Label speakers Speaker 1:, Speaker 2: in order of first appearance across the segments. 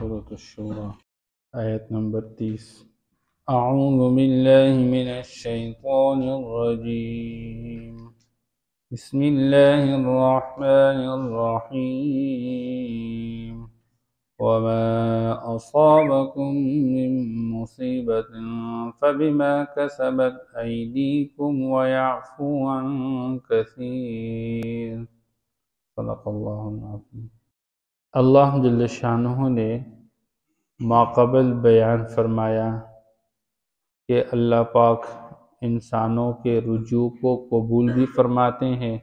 Speaker 1: सूरत अश-शूरा आयत नंबर 30। अऊज़ु बिल्लाहि मिनश शैतानिर रजीम। बिस्मिल्लाहिर रहमानिर रहीम। वमा असाबकुम मिन मुसीबतिन फबिमा कसबत अयदीकुम व यअफू अन कसीर। सदक़ल्लाहुल अज़ीम। अल्लाह जल्ल शानुहु ने माक़बल बयान फरमाया कि अल्लाह पाक इंसानों के रुजू को कबूल भी फरमाते हैं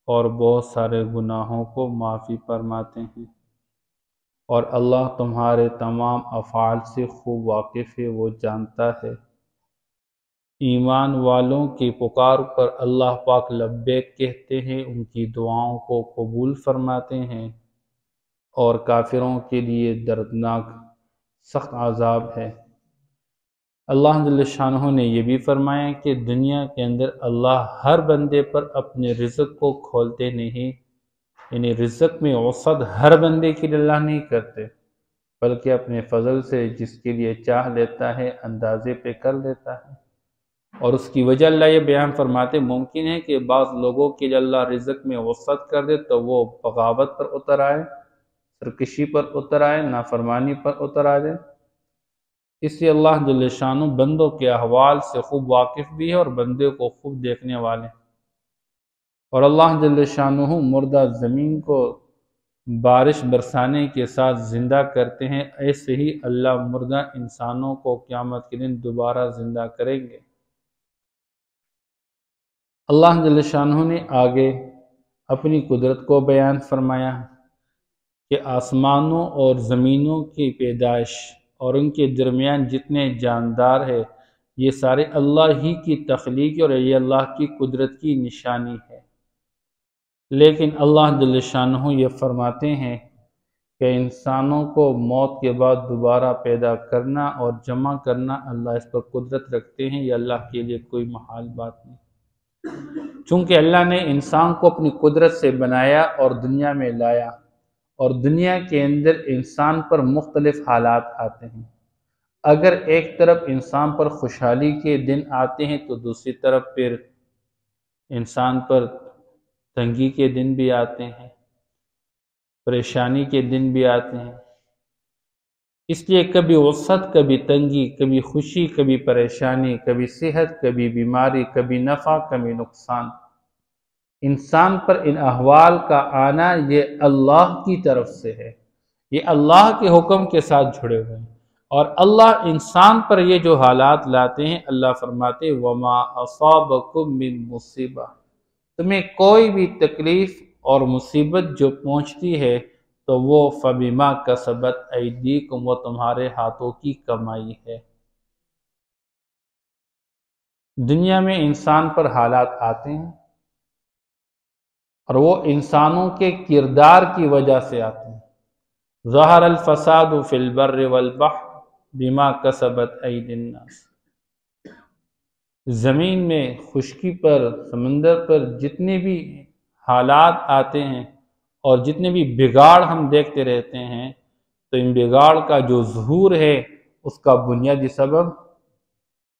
Speaker 1: और बहुत सारे गुनाहों को माफ़ी फरमाते हैं, और अल्लाह तुम्हारे तमाम अफ़ाल से खूब वाकिफ़ है, वो जानता है। ईमान वालों की पुकार पर अल्लाह पाक लब्बैक कहते हैं, उनकी दुआओं को कबूल फरमाते हैं, और काफिरों के लिए दर्दनाक सख्त अज़ाब है। अल्लाह जल्ल शानुहु ने यह भी फरमाया कि दुनिया के अंदर अल्लाह हर बंदे पर अपने रिज़्क़ को खोलते नहीं, यानी रिज़्क़ में औसत हर बंदे के लिए अल्लाह नहीं करते, बल्कि अपने फजल से जिसके लिए चाह लेता है अंदाजे पे कर लेता है। और उसकी वजह अल्लाह ये बयान फरमाते, मुमकिन है कि बाज़ लोगों के लिए अल्लाह रिज़्क़ में औसत कर दे तो वो बगावत पर उतर आए, सरकशी पर उतर आए, नाफरमानी पर उतर आ जाए। इसलिए अल्लाह जल्ल शानु बंदों के अहवाल से खूब वाकिफ़ भी है और बंदे को खूब देखने वाले। और अल्लाह जल्ल शानु मुर्दा ज़मीन को बारिश बरसाने के साथ ज़िंदा करते हैं, ऐसे ही अल्लाह मुर्दा इंसानों को क़यामत के दिन दोबारा ज़िंदा करेंगे। अल्लाह जल्ल शानु ने आगे अपनी कुदरत को बयान फरमाया कि आसमानों और ज़मीनों की पैदाइश और उनके दरमियान जितने जानदार है, ये सारे अल्लाह ही की तख्लीक और ये अल्लाह की कुदरत की निशानी है। लेकिन अल्लाह जल्ल शानुहु ये फरमाते हैं कि इंसानों को मौत के बाद दोबारा पैदा करना और जमा करना अल्लाह इस पर कुदरत रखते हैं, ये अल्लाह के लिए कोई महाल बात नहीं। चूँकि अल्लाह ने इंसान को अपनी कुदरत से बनाया और दुनिया में लाया, और दुनिया के अंदर इंसान पर मुख्तलिफ हालात आते हैं। अगर एक तरफ इंसान पर खुशहाली के दिन आते हैं तो दूसरी तरफ फिर इंसान पर तंगी के दिन भी आते हैं, परेशानी के दिन भी आते हैं। इसलिए कभी वसत, कभी तंगी, कभी खुशी, कभी परेशानी, कभी सेहत, कभी बीमारी, कभी नफ़ा, कभी नुकसान। इंसान पर इन अहवाल का आना ये अल्लाह की तरफ से है, ये अल्लाह के हुक्म के साथ जुड़े हुए हैं। और अल्लाह इंसान पर ये जो हालात लाते हैं, अल्लाह फरमाते वमा असाबकुम मिन मुसीबा, तुम्हें कोई भी तकलीफ और मुसीबत जो पहुंचती है तो वो फबिमा कसबत ऐदीकुम, वो तुम्हारे हाथों की कमाई है। दुनिया में इंसान पर हालात आते हैं और वो इंसानों के किरदार की वजह से आते हैं। ज़हर अल फसाद फिल बर्र वल बहर बिमा कसबत ऐदिन नास। ज़मीन में, खुश्की पर, समंदर पर जितने भी हालात आते हैं और जितने भी बिगाड़ हम देखते रहते हैं, तो इन बिगाड़ का जो ज़हूर है उसका बुनियादी सबब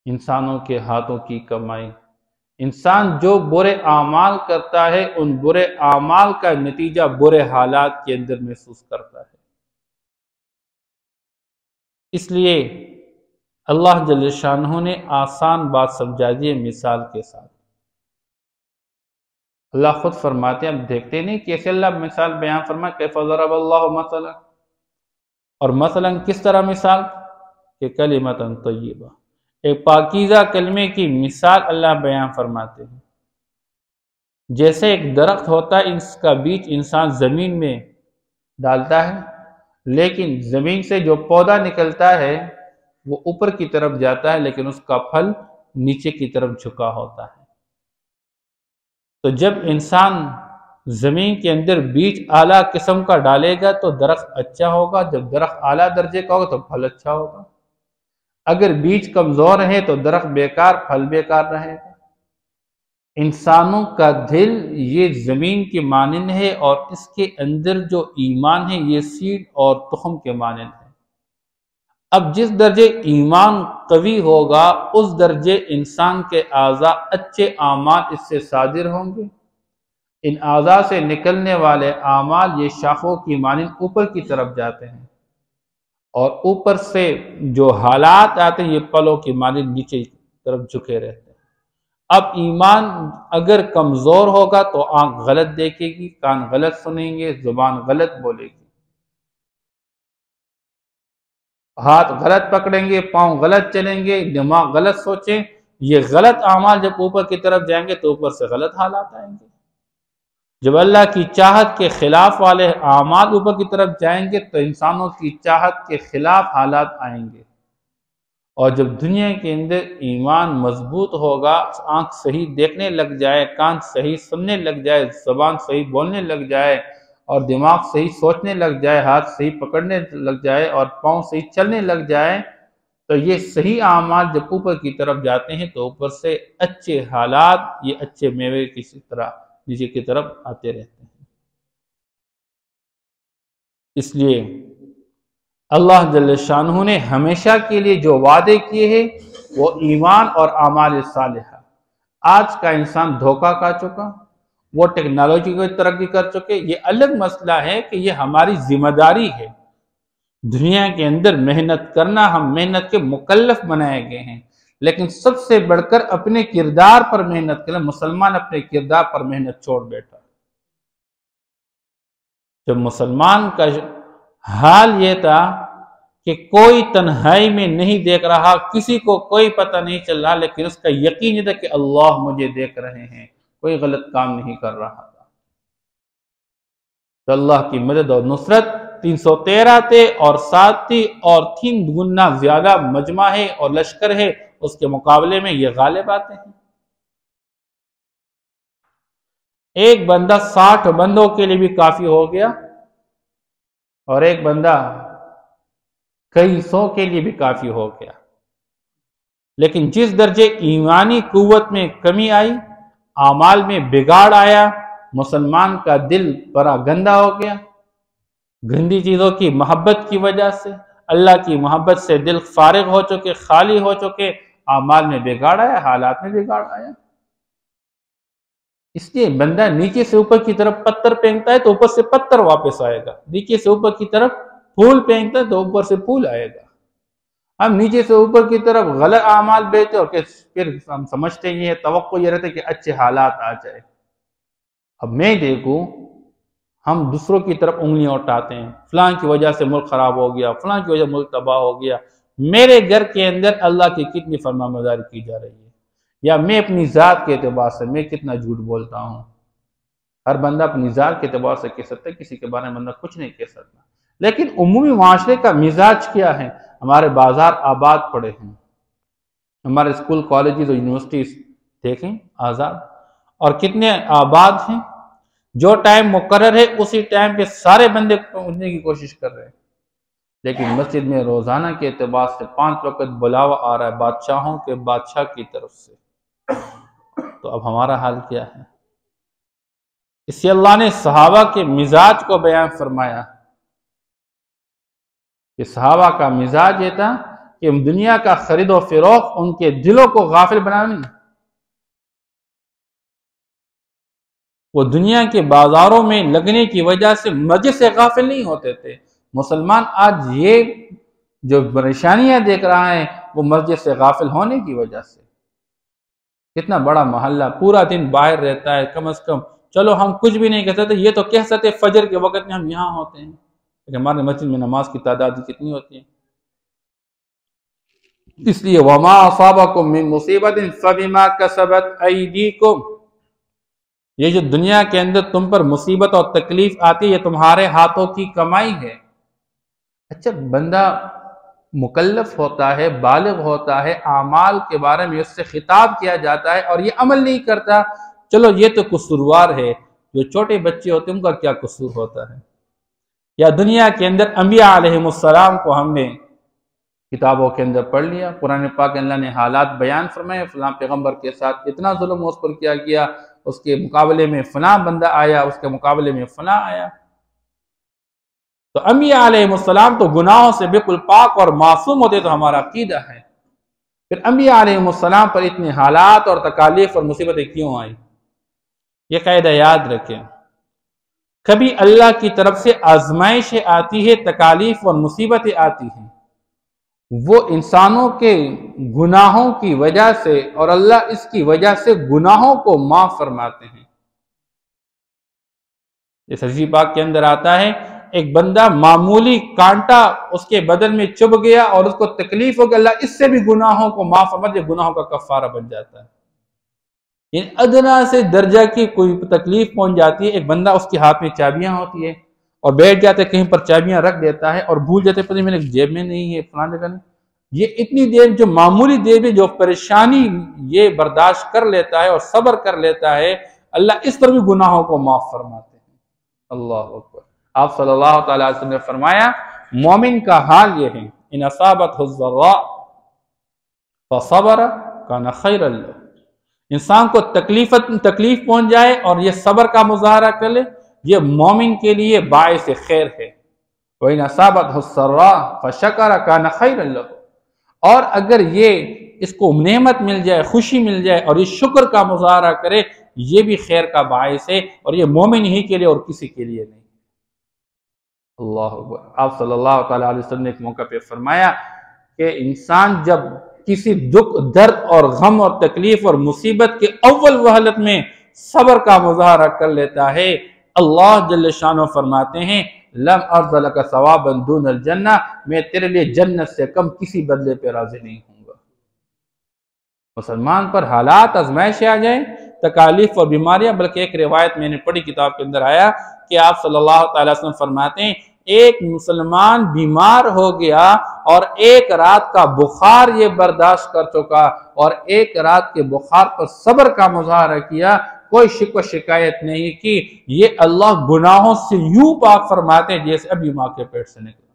Speaker 1: इंसानों के हाथों की कमाई। इंसान जो बुरे आमाल करता है, उन बुरे आमाल का नतीजा बुरे हालात के अंदर महसूस करता है। इसलिए अल्लाह जल्ल शानुहु ने आसान बात समझा दी है मिसाल के साथ। अल्लाह खुद फरमाते हैं, अब देखते नहीं कैसे अल्लाह मिसाल बयान फरमा, कैफ़ ज़रबल्लाहु मसलन, और मसलन किस तरह मिसाल के कलिमतन तय्यबा, एक पाकीज़ा कलमे की मिसाल अल्लाह बयान फरमाते हैं। जैसे एक दरख्त होता है, इसका बीज इंसान ज़मीन में डालता है, लेकिन ज़मीन से जो पौधा निकलता है वो ऊपर की तरफ जाता है, लेकिन उसका फल नीचे की तरफ झुका होता है। तो जब इंसान ज़मीन के अंदर बीज आला किस्म का डालेगा तो दरख्त अच्छा होगा, जब दरख्त आला दर्जे का होगा तो फल अच्छा होगा। अगर बीज कमज़ोर है तो दरख्त बेकार, फल बेकार रहेगा। इंसानों का दिल ये ज़मीन के मानंद है और इसके अंदर जो ईमान है ये सीड और तुख़्म के मानंद है। अब जिस दर्जे ईमान कवी होगा उस दर्जे इंसान के आज़ा अच्छे आमाल इससे सादिर होंगे। इन आज़ा से निकलने वाले आमाल ये शाखों की मानिंद ऊपर की तरफ जाते हैं और ऊपर से जो हालात आते हैं ये पलों की मानिंद नीचे की तरफ झुके रहते हैं। अब ईमान अगर कमजोर होगा तो आंख गलत देखेगी, कान गलत सुनेंगे, जुबान गलत बोलेगी, हाथ गलत पकड़ेंगे, पांव गलत चलेंगे, दिमाग गलत सोचें। ये गलत अमाल जब ऊपर की तरफ जाएंगे तो ऊपर से गलत हालात आएंगे। जब अल्लाह की चाहत के खिलाफ वाले अमाल ऊपर की तरफ जाएंगे तो इंसानों की चाहत के खिलाफ हालात आएंगे। और जब दुनिया के अंदर ईमान मजबूत होगा, आंख सही देखने लग जाए, कान सही सुनने लग जाए, जबान सही बोलने लग जाए और दिमाग सही सोचने लग जाए, हाथ सही पकड़ने लग जाए और पाँव सही चलने लग जाए, तो ये सही आमाल जब ऊपर की तरफ जाते हैं तो ऊपर से अच्छे हालात, ये अच्छे मेवे किसी तरह नीचे की तरफ आते रहते हैं। इसलिए अल्लाह जल्ल शानहू ने हमेशा के लिए जो वादे किए हैं वो ईमान और आमाल सालिहा। आज का इंसान धोखा खा चुका, वो टेक्नोलॉजी को तरक्की कर चुके। ये अलग मसला है कि ये हमारी जिम्मेदारी है दुनिया के अंदर मेहनत करना, हम मेहनत के मुकल्लफ बनाए गए हैं, लेकिन सबसे बढ़कर अपने किरदार पर मेहनत करें। मुसलमान अपने किरदार पर मेहनत छोड़ बैठा। जब मुसलमान का हाल ये था कि कोई तन्हाई में नहीं देख रहा, किसी को कोई पता नहीं चल रहा, लेकिन उसका यकीन ये था कि अल्लाह मुझे देख रहे हैं, कोई गलत काम नहीं कर रहा था। तो अल्लाह की मदद और नुसरत 313 थे और 7 थी और 3 गुना ज्यादा मजमा है और लश्कर है, उसके मुकाबले में ये गालिब आते हैं। एक बंदा 60 बंदों के लिए भी काफी हो गया और एक बंदा कई 100 के लिए भी काफी हो गया। लेकिन जिस दर्जे ईमानी कुव्वत में कमी आई, आमाल में बिगाड़ आया, मुसलमान का दिल बड़ा गंदा हो गया। गंदी चीजों की मोहब्बत की वजह से, अल्लाह की मोहब्बत से दिल फारिग हो चुके, खाली हो चुके, आमाल में बिगाड़ आया, हालात में बिगाड़ आया। इसलिए बंदा नीचे से ऊपर की तरफ पत्थर फेंकता है तो ऊपर से पत्थर वापस आएगा, नीचे से ऊपर की तरफ फूल फेंकता है तो ऊपर से फूल आएगा। हम नीचे से ऊपर की तरफ गलत आमाल बेचते और फिर हम समझते ये तवक्को ये रहता है कि अच्छे हालात आ जाए। अब मैं देखूं, हम दूसरों की तरफ उंगलियां उठाते हैं, फलां की वजह से मुल्क खराब हो गया, फलां की वजह से मुल्क तबाह हो गया। मेरे घर के अंदर अल्लाह की कितनी फरमाबरदारी की जा रही है, या मैं अपनी जात के एतबार से मैं कितना झूठ बोलता हूँ। हर बंदा अपनी जात के एतबार से कह सकता है, किसी के बारे में बंदा कुछ नहीं कह सकता। लेकिन उम्मी माशरे का मिजाज क्या है? हमारे बाजार आबाद पड़े हैं, हमारे स्कूल कॉलेजेस और यूनिवर्सिटीज देखें आज़ाद, और कितने आबाद हैं। जो टाइम मुकर्रर है उसी टाइम पे सारे बंदे पहुंचने की कोशिश कर रहे हैं, लेकिन मस्जिद में रोजाना के एतबार से 5 वक्त बुलावा आ रहा है बादशाहों के बादशाह की तरफ से। तो अब हमारा हाल क्या है? इससे अल्लाह ने सहाबा के मिजाज को बयान फरमाया कि सहाबा का मिजाज ये था कि दुनिया का खरीदो फिरोख्त उनके दिलों को गाफिल बनाना नहीं। वो दुनिया के बाजारों में लगने की वजह से मजे से गाफिल नहीं होते थे। मुसलमान आज ये जो परेशानियां देख रहा है वो मस्जिद से गाफिल होने की वजह से। कितना बड़ा मोहल्ला पूरा दिन बाहर रहता है, कम से कम चलो हम कुछ भी नहीं कह सकते, ये तो कह सकते फजर के वक्त में हम यहाँ होते हैं, लेकिन हमारे मस्जिद में नमाज की तादाद कितनी होती है। इसलिए वमा असाबकुम मिन मुसीबतिन फबिमा कसबत अयदीकुम, ये जो दुनिया के अंदर तुम पर मुसीबत और तकलीफ आती है ये तुम्हारे हाथों की कमाई है। अच्छा, बंदा मुकल्लफ होता है, बालिग होता है, आमाल के बारे में उससे खिताब किया जाता है और ये अमल नहीं करता, चलो ये तो कसूरवार है। जो छोटे बच्चे होते हैं उनका क्या कसूर होता है? या दुनिया के अंदर अंबिया अलैहिमुस्सलाम को हमने किताबों के अंदर पढ़ लिया, कुरान पाक अल्लाह ने हालात बयान फरमाए, फलां पैगंबर के साथ इतना जुल्म उस पर किया गया, उसके मुकाबले में फलां बंदा आया, उसके मुकाबले में फलां आया। तो तो अंबिया अलैहिस्सलाम तो गुनाहों से बिल्कुल पाक और मासूम होते, तो हमारा अकीदा है। फिर अंबिया अलैहिस्सलाम पर इतने हालात और तकालीफ और मुसीबतें क्यों आई? ये कायदा याद रखें, कभी अल्लाह की तरफ से आजमाइशें आती है, तकालीफ और मुसीबतें आती हैं, वो इंसानों के गुनाहों की वजह से, और अल्लाह इसकी वजह से गुनाहों को माफ फरमाते हैं। इस हदीस पाक के अंदर आता है, एक बंदा मामूली कांटा उसके बदन में चुभ गया और उसको तकलीफ हो गई, अल्लाह इससे भी गुनाहों को माफ फरमा दे, गुनाहों का कफारा बन जाता है। यानी अदना से दर्जा की कोई तकलीफ पहुंच जाती है, एक बंदा उसके हाथ में चाबियां होती है और बैठ जाते कहीं पर, चाबियां रख देता है और भूल जाते पता मेरे जेब में नहीं है, फलां जगह नहीं। ये इतनी देर, जो मामूली देर में जो परेशानी ये बर्दाश्त कर लेता है और सब्र कर लेता है, अल्लाह इस पर भी गुनाहों को माफ फरमाते हैं। अल्लाह अकबर। आप सल्लल्लाहु अलैहि वसल्लम ने फरमाया, मोमिन का हाल ये है, इन असाबतहु ज़र्रा फसबर कान खैरन लहू। इंसान को तकलीफ पहुंच जाए और ये सब्र का मुजाहरा कर ले, ये मोमिन के लिए बाइस खैर है। वही नसाबतहु सर्रा फशकर कान खैरन लहू। और अगर ये इसको नेमत मिल जाए, खुशी मिल जाए और ये शुक्र का मुजाहरा करे, ये भी खैर का बाइस है, और ये मोमिन ही के लिए और किसी के लिए नहीं। अल्लाह अकबर। आप सल्लल्लाहु अलैहि वसल्लम ने एक मौका पे फरमाया कि इंसान जब किसी दुख, दर्द और गम और तकलीफ और मुसीबत के अव्वल वहलत में सब्र का मुजाहरा कर लेता है, अल्लाह जल्ल शानो फरमाते हैं, लम अर्ज़ लका सवाबन दूनल जन्ना, मैं तेरे लिए जन्नत से कम किसी बदले पे राजी नहीं हूँगा। मुसलमान पर हालात आजमाइश आ जाए, तकालीफ और बीमारियां, बल्कि एक रिवायत मैंने पढ़ी किताब के अंदर आया कि आप सल्लल्लाहु अलैहि वसल्लम फरमाते हैं, एक मुसलमान बीमार हो गया और एक रात का बुखार ये बर्दाश्त कर चुका और एक रात के बुखार पर सब्र का मुजाहरा किया, कोई शिकवा शिकायत नहीं की, ये अल्लाह गुनाहों से यूं पाक फरमाते हैं जैसे अभी मां के पेट से निकला।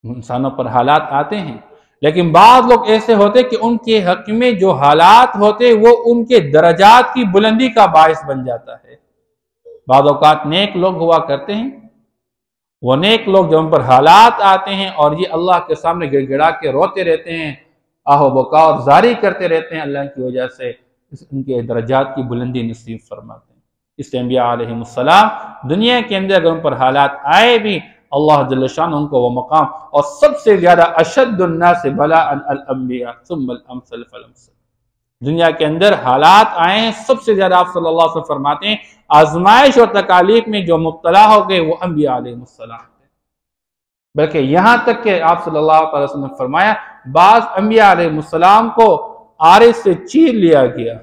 Speaker 1: इंसानों पर हालात आते हैं, लेकिन बाद लोग ऐसे होते कि उनके हक में जो हालात होते वो उनके दर्जात की बुलंदी का बायस बन जाता है। बाद औकात नेक लोग हुआ करते हैं, वो नेक लोग जब उन पर हालात आते हैं और ये अल्लाह के सामने गिड़गिड़ा के रोते रहते हैं, आहो बका और जारी करते रहते हैं, अल्लाह की वजह से उनके दर्जात की बुलंदी नसीब फरमाते हैं। इसलिए अंबिया अलैहिस्सलाम दुनिया के अंदर अगर उन पर हालात आए भी, अल्लाह जल्ल शान उनको वो मकाम, और सबसे ज्यादा अशद्दुन्नास बलाअन अल अंबिया सुम्मल अमसल फलमसल। दुनिया के अंदर हालात आए हैं, सबसे ज्यादा आप सल्लल्लाहु अलैहि वसल्लम फरमाते हैं आजमाइश और तकालीफ में जो मुब्तला हो गए वो अंबिया अलैहिस्सलाम थे। बल्कि यहां तक कि आप सल्लल्लाहु अलैहि वसल्लम ने फरमाया, बाज अंबिया अलैहिस्सलाम को आरे से चीर लिया गया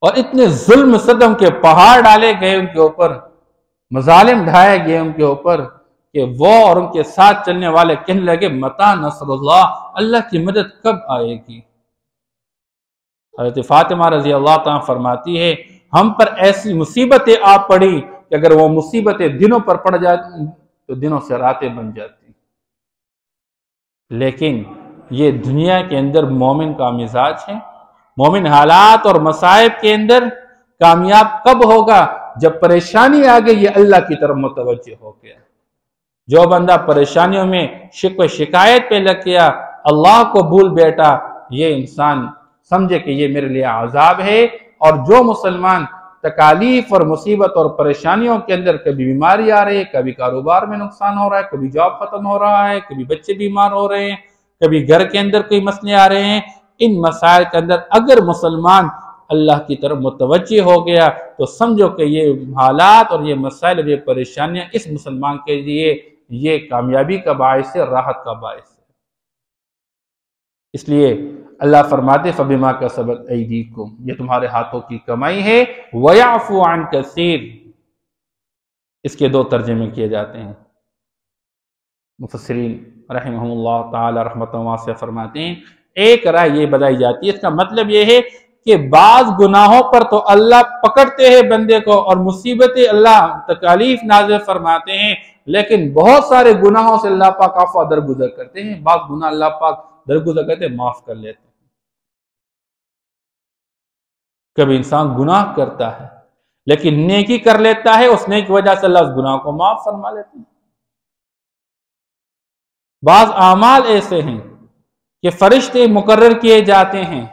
Speaker 1: और इतने जुल्म सदम के पहाड़ डाले गए उनके ऊपर, मजालिम ढाए गए उनके ऊपर, कि वो और उनके साथ चलने वाले कहने लगे, मता नसरुल्लाह, अल्लाह की मदद कब आएगी। हज़रत फातिमा रजी अल्लाह तआला फरमाती है, हम पर ऐसी मुसीबतें आ पड़ी कि अगर वो मुसीबतें दिनों पर पड़ जाती तो दिनों से रातें बन जाती। लेकिन ये दुनिया के अंदर मोमिन का मिजाज है। मोमिन हालात और मसाइब के अंदर कामयाब कब होगा, जब परेशानी आ गई, ये अल्लाह की तरफ मुतवज्जह हो गया। जो बंदा परेशानियों में शिकवा शिकायत पे लग गया, अल्लाह को भूल बैठा, ये इंसान समझे कि ये मेरे लिए आजाब है। और जो मुसलमान तकालीफ और मुसीबत और परेशानियों के अंदर, कभी बीमारी आ रही है, कभी कारोबार में नुकसान हो रहा है, कभी जॉब खत्म हो रहा है, कभी बच्चे बीमार हो रहे हैं, कभी घर के अंदर कोई मसले आ रहे हैं, इन मसाइल के अंदर अगर मुसलमान अल्लाह की तरफ मुतवज्जह हो गया तो समझो कि ये हालात और ये मसाइल और ये परेशानियां इस मुसलमान के लिए ये कामयाबी का बायस है, राहत का बायस है। इसलिए अल्लाह फरमाते, फबिमा कसबत ऐदीकुम, ये तुम्हारे हाथों की कमाई है, वयाफू अन कसीर। इसके दो तर्जुमे किए जाते हैं। मुफस्सिरीन रहमहुमुल्लाह ताला रहमतन वासिया फरमाते हैं, एक राय ये बताई जाती है, इसका मतलब ये है कि बाज गुनाहों पर तो अल्लाह पकड़ते हैं बंदे को और मुसीबतें अल्लाह तकालीफ नाज़िल फरमाते हैं, लेकिन बहुत सारे गुनाहों से अल्लाह पाक आफा दरगुजर करते हैं। बात गुनाह अल्लाह पाक दरगुजर करते, माफ कर लेते हैं। कभी इंसान गुनाह करता है, लेकिन नेकी कर लेता है, उस नेकी की वजह से अल्लाह उस गुनाह को माफ फरमा लेते हैं। बाज आमाल ऐसे हैं कि फरिश्ते मुकर्रर किए जाते हैं।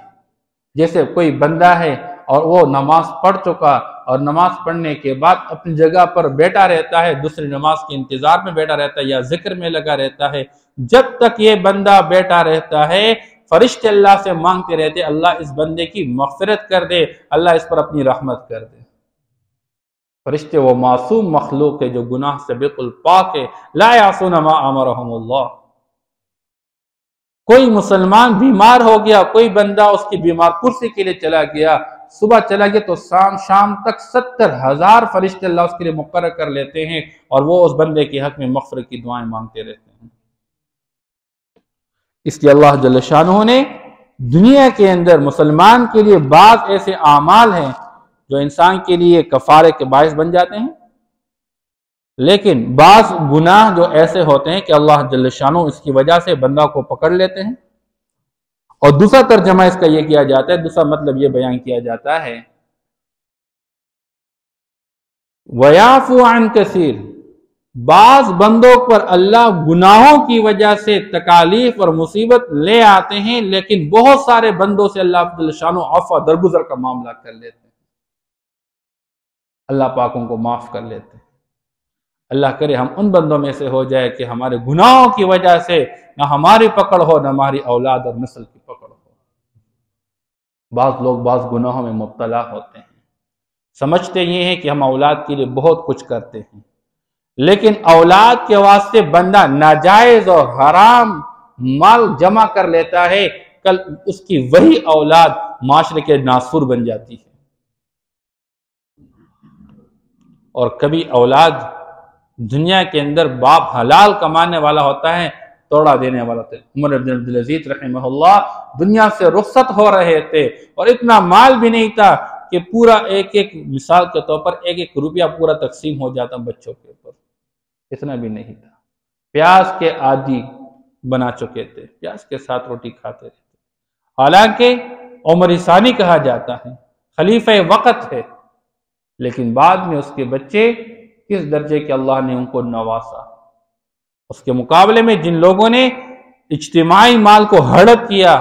Speaker 1: जैसे कोई बंदा है और वो नमाज पढ़ चुका और नमाज पढ़ने के बाद अपनी जगह पर बैठा रहता है, दूसरी नमाज के इंतजार में बैठा रहता है या जिक्र में लगा रहता है। जब तक ये बंदा बैठा रहता है, फरिश्ते अल्लाह से मांगते रहते, अल्लाह इस बंदे की मग़फ़िरत कर दे, अल्लाह इस पर अपनी रहमत कर दे। फरिश्ते वो मासूम मखलूक है जो गुनाह से बिल्कुल पाक है। ला यासूना मा अमरहुमुल्लाह। कोई मुसलमान बीमार हो गया, कोई बंदा उसकी बीमार कुर्सी के लिए चला गया, सुबह चला गया तो शाम तक 70,000 फरिश्ते अल्लाह उसके लिए मुकर्रर कर लेते हैं और वो उस बंदे के हक में मग़फ़िरत की दुआएं मांगते रहते हैं। इसलिए अल्लाह जल्ल शानहू ने दुनिया के अंदर मुसलमान के लिए बाज़ ऐसे आमाल हैं जो इंसान के लिए कफ़ारे के बायस बन जाते हैं, लेकिन बाज़ गुनाह जो ऐसे होते हैं कि अल्लाह जल्ल शानहू इसकी वजह से बंदा को पकड़ लेते हैं। और दूसरा तर्जमा इसका यह किया जाता है, दूसरा मतलब यह बयान किया जाता है, वयाफु अन कसीर, बाज बंदों पर अल्लाह गुनाहों की वजह से तकालीफ और मुसीबत ले आते हैं, लेकिन बहुत सारे बंदों से अल्लाह जल्ल शानहू अफ़्व दरगुजर का मामला कर लेते हैं। अल्लाह पाकों को माफ कर लेते हैं। अल्लाह करे हम उन बंदों में से हो जाए कि हमारे गुनाहों की वजह से ना हमारी पकड़ हो, ना हमारी औलाद और नस्ल की पकड़ हो। बाज़ लोग बाज़ गुनाहों में मुब्तला होते हैं, समझते ये हैं कि हम औलाद के लिए बहुत कुछ करते हैं, लेकिन औलाद के वास्ते बंदा नाजायज और हराम माल जमा कर लेता है, कल उसकी वही औलाद माशरे के नासूर बन जाती है। और कभी औलाद दुनिया के अंदर बाप हलाल कमाने वाला होता है, तोड़ा देने वाला था। उमर इब्न अब्दुल अजीज रहमहुल्लाह दुनिया से रुखसत हो रहे थे और इतना माल भी नहीं था कि पूरा एक एक, मिसाल के तौर पर एक एक रुपया पूरा तकसीम हो जाता बच्चों के ऊपर, इतना भी नहीं था। प्याज के आदी बना चुके थे, प्याज के साथ रोटी खाते रहते। हालांकि उमर सानी कहा जाता है, खलीफा वक़्त है, लेकिन बाद में उसके बच्चे किस दर्जे के अल्लाह ने उनको नवासा। उसके मुकाबले में जिन लोगों ने इज्तिमाई माल को हड़प किया,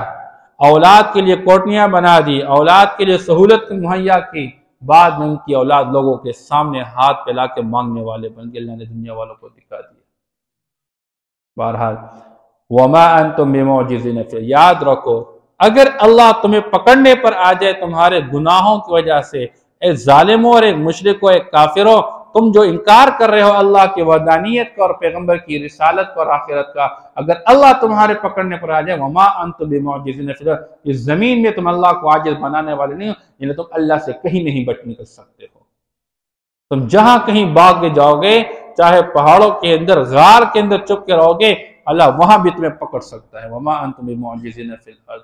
Speaker 1: औलाद के लिए कोठनियां बना दी, औलाद के लिए सहूलत मुहैया की, बाद में उनकी औलाद लोगों के सामने हाथ फैला के मांगने वाले बन गए। अल्लाह ने दुनिया वालों को दिखा दिया। बहरहाल वमा अंतुम बिमुअजिज़ीन, याद रखो अगर अल्लाह तुम्हें पकड़ने पर आ जाए तुम्हारे गुनाहों की वजह से, एक जालिमों और एक मुशरिकों, एक काफिरों, तुम जो इनकार कर रहे हो अल्लाह की वहदानियत का और पैगंबर की रिसालत का और आखिरत का, अगर अल्लाह तुम्हारे पकड़ने पर आ जाए, वमा अंतुम बिमुअजिज़ीन, इस जमीन में तुम अल्लाह को आजिज़ बनाने वाले नहीं हो, यानी तुम अल्लाह से कहीं नहीं बच निकल सकते हो। तुम जहां कहीं भाग के जाओगे, चाहे पहाड़ों के अंदर, गार के अंदर चुप के रहोगे, अल्लाह वहां भी तुम्हें पकड़ सकता है। वमा अंतुम बिमुअजिज़ीन फिल अर्ज़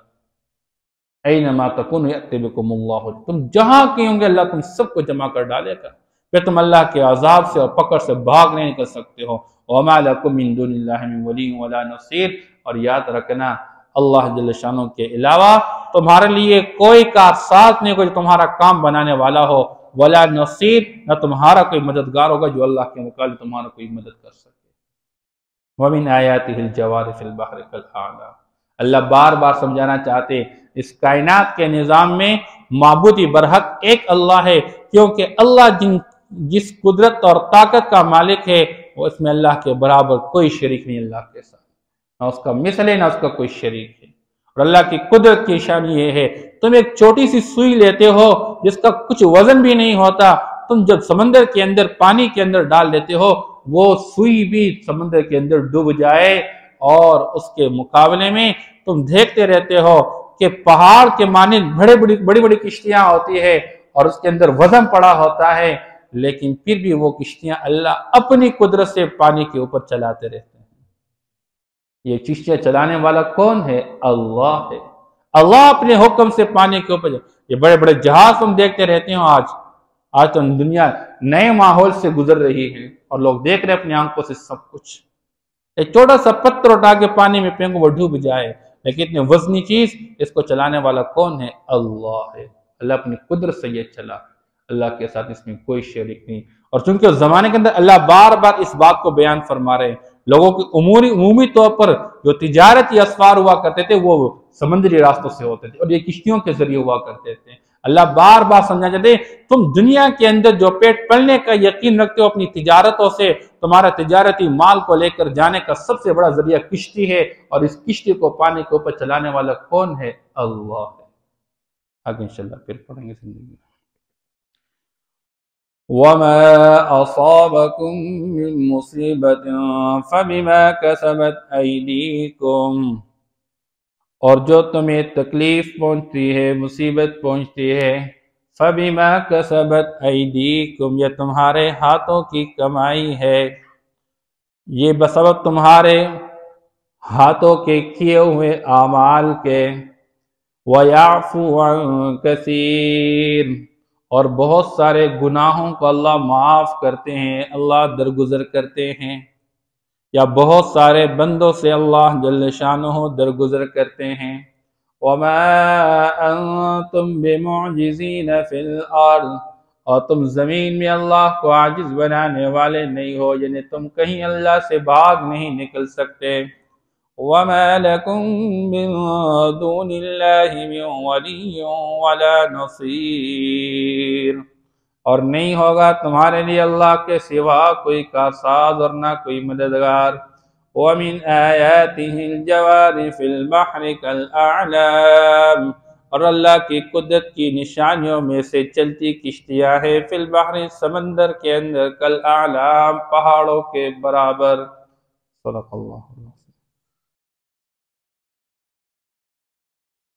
Speaker 1: ऐनमा तकुनु यअति बिकुमुल्लाह, तुम जहां कहीं होंगे अल्लाह तुम सबको जमा कर डालेगा, फिर तुम अल्लाह के अजाब से और पकड़ से भाग नहीं निकल सकते हो। वमा लकुम मिन दुनिल्लाहि मिन वलिय्यिन वला नसीर, और याद रखना अल्लाह जल्ल शानहू के अलावा तुम्हारे लिए कोई का साथ नहीं, कोई तुम्हारा काम बनाने वाला हो, वला नसीर, न तुम्हारा कोई मददगार होगा जो अल्लाह के मुकाबले तुम्हारा कोई मदद कर सके। वमिन आयातिहिल जवारि फिल बहरि कल आला, अल्लाह बार बार समझाना चाहते इस कायनात के निज़ाम में माबूदी बरहक एक अल्लाह है, क्योंकि अल्लाह जिस कुदरत और ताकत का मालिक है वो इसमें अल्लाह के बराबर कोई शरीक नहीं अल्लाह के साथ, ना उसका मिसल है ना उसका कोई शरीक है। और अल्लाह की कुदरत की निशानी ये है, तुम एक छोटी सी सुई लेते हो जिसका कुछ वजन भी नहीं होता, तुम जब समंदर के अंदर पानी के अंदर डाल देते हो, वो सुई भी समंदर के अंदर डूब जाए, और उसके मुकाबले में तुम देखते रहते हो कि पहाड़ के मानिंद बड़ी बड़ी किश्तियां होती है और उसके अंदर वजन पड़ा होता है, लेकिन फिर भी वो किश्तियां अल्लाह अपनी कुदरत से पानी के ऊपर चलाते रहते हैं। ये किश्तियां चलाने वाला कौन है? अल्लाह है। अल्लाह अपने हुक्म से पानी के ऊपर, ये बड़े बड़े जहाज तुम देखते रहते हो, आज तो दुनिया नए माहौल से गुजर रही है और लोग देख रहे हैं अपनी आंखों से सब कुछ। एक छोटा सा पत्थर उठा के पानी में फेंको वो डूब जाए, लेकिन इतनी वजनी चीज, इसको चलाने वाला कौन है? अल्लाह है। अल्लाह अपनी कुदरत से ये चला। अल्लाह के साथ इसमें कोई शरीक नहीं। और चूंकि उस जमाने के अंदर अल्लाह बार बार इस बात को बयान फरमा रहे हैं, लोगों के उमूमी तौर पर जो तिजारती असफार हुआ करते थे वो समुद्री रास्तों से होते थे और ये किश्तियों के जरिए हुआ करते थे। अल्लाह बार बार समझा चाहते, तुम दुनिया के अंदर जो पेट पलने का यकीन रखते हो अपनी तिजारतों से, तुम्हारा तिजारती माल को लेकर जाने का सबसे बड़ा जरिया किश्ती है, और इस किश्ती को पानी के ऊपर चलाने वाला कौन है? अल्लाह है। आगे इंशाल्लाह फिर पढ़ेंगे जिंदगी। वमा असाबकुम मिन मुसीबतिन फबिमा कसबत अयदीकुम, और जो तुम्हें तकलीफ पहुंचती है, मुसीबत पहुंचती है, फबिमा कसबत अयदीकुम, यह तुम्हारे हाथों की कमाई है, ये बसबब तुम्हारे हाथों के किए हुए आमाल के। वयाफू अन कसीर, और बहुत सारे गुनाहों को अल्लाह माफ करते हैं, अल्लाह दरगुजर करते हैं, या बहुत सारे बंदों से अल्लाह जल्ल शानुहु दरगुजर करते हैं। वमा अंतुम बिमुअजिज़ीन फिल अर्ज़, और तुम जमीन में अल्लाह को आजिज बनाने वाले नहीं हो, यानी तुम कहीं अल्लाह से भाग नहीं निकल सकते। वमा लकुम मिन दूनिल्लाहि मिन वलिय्यिन वला नसीर, और नहीं होगा तुम्हारे लिए अल्लाह के सिवा कोई कारसाज और ना कोई मददगार। वमिन आयातिहिल जवारि फिल बहरि कल अअलाम, और अल्लाह की कुदरत की निशानियों में से चलती किश्तियां हैं, फिल बहरि समंदर के अंदर, कल अअलाम पहाड़ों के बराबर। सदक़ल्लाह।